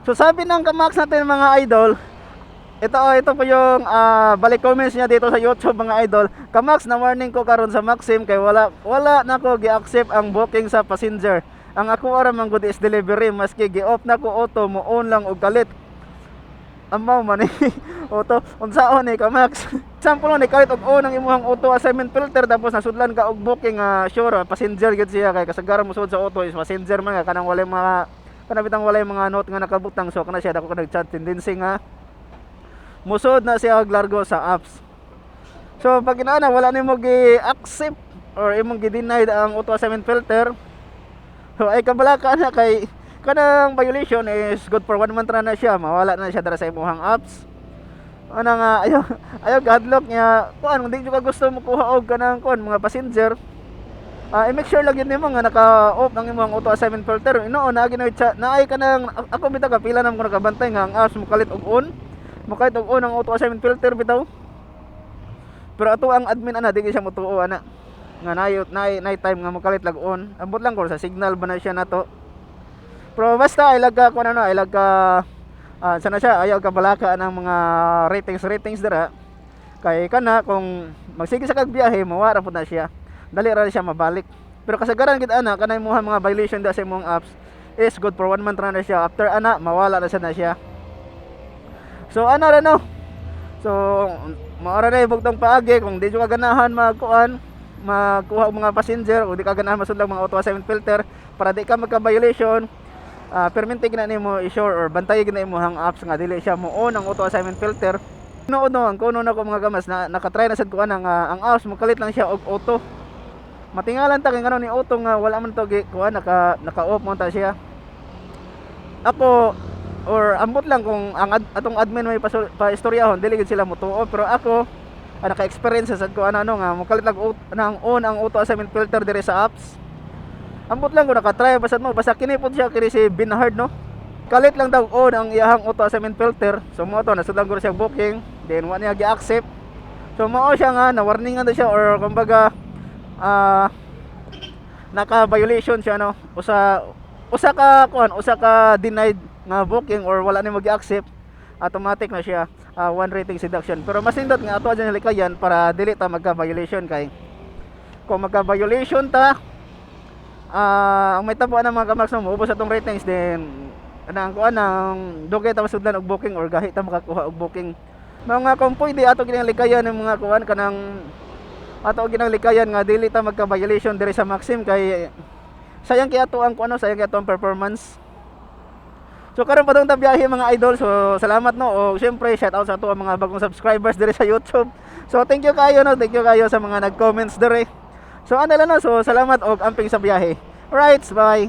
So sabi ng kamax natin mga idol, ito po yung balik comments niya dito sa YouTube mga idol. Kamax, na warning ko karon sa Maxim kay wala nako gi-accept ang booking sa passenger. Ang ako ara man gud is delivery, maski gi-off nako auto mo on lang og kalit. Amaw man ni auto unsaon ni Kamax. Sample ni kalit og on ang imong auto assignment filter tapos nasudlan ka og booking sure passenger gid siya kay kasagaran mo sud sa auto is passenger man nga kanang walay mga kanabitang walay mga note nga nakabutang so kana siya dako ka nag-chat tendency nga musod na siya og largo sa apps. So pag inaana wala nimo gi-accept or imong gi-deny ang auto assignment filter, so ay kabalaka na kay kanang violation is good for 1 month na siya, mawala na siya dara sa imong apps. Ano nga ayo gadlock niya kuan kung di ka gusto mo kuha og kanang kuan mga passenger. I-make sure lang yun nimo nga naka-off ang imong auto assignment filter. Inoon na ginoy chat na ay kanang ako bitaw ka pila namo nakabantay nga ang apps mo kalit og on. Makait og unang auto assignment filter bitaw. Pero ato ang admin ana di siya motuo ana. Nga night time nga makalit lag on. Ambot lang ko sa signal ba na siya nato. Pero basta ilag ka kun ano, ilag ka sana siya ayaw ka balaka ng mga ratings dira. Kay kana kung magsige sa kagbiyahe mawara pud na siya. Dali ra siya mabalik. Pero kasagaran gid ana kanay moha mga violation da sa imong apps is good for 1 month na siya. After ana mawala na siya. So ano ra no? So maara na ibugtong paagi kung di ka ganahan magkuha og mga passenger o di ka ganahan masudlang mga auto assignment filter para di ka magka-violation. Permente gina nimo i-sure or bantayan gina imo hang apps nga dili siya mo on ang auto assignment filter. Ang kuno na ko mga gamas na nakatry na sad ko ang apps mo kalit lang siya og auto. Matingalan ta kay ngano ni auto nga wala man to kuan naka-off mo ta siya. Ako or ambot lang kung ang atong admin may pa-istoryahon dili gid sila motuo pero ako naka-experience sad ko ano nga mokalit lang nang on ang auto assignment filter dire sa apps. Ambot lang ko naka-try basad mo basta kini pud siya kini si Binhard no. Kalit lang daw on ang iyahang auto assignment filter. So mo to nasudlan ko siya booking then wa niya gi-accept. So mao siya nga na warningan daw siya or kumbaga naka-violation siya no. Usa ka denied nga booking or wala ni mag-accept, automatic na siya 1 rating deduction. Pero mas indot nga ato adyan likayan para dili ta magka-violation kay kung magka-violation ta ang may tabuan ng mga kamax mo ubos atong ratings then anang kuan nang dugay ta masudlan og booking or gahi ta makakuha og booking. Mga kung pwede ato ginang likayan ng mga kuan kanang ato ginang likayan nga dili ta magka-violation diri sa Maxim kay sayang kay ato ang kuno sayang kay ato ang performance. So karon pa ta biyahe mga idol. So salamat no o syempre shout out sa ato ang mga bagong subscribers diri sa YouTube. So thank you kayo no, thank you kayo sa mga nag-comments diri. So ano lang no, so salamat og amping sa biyahe. Alright, bye.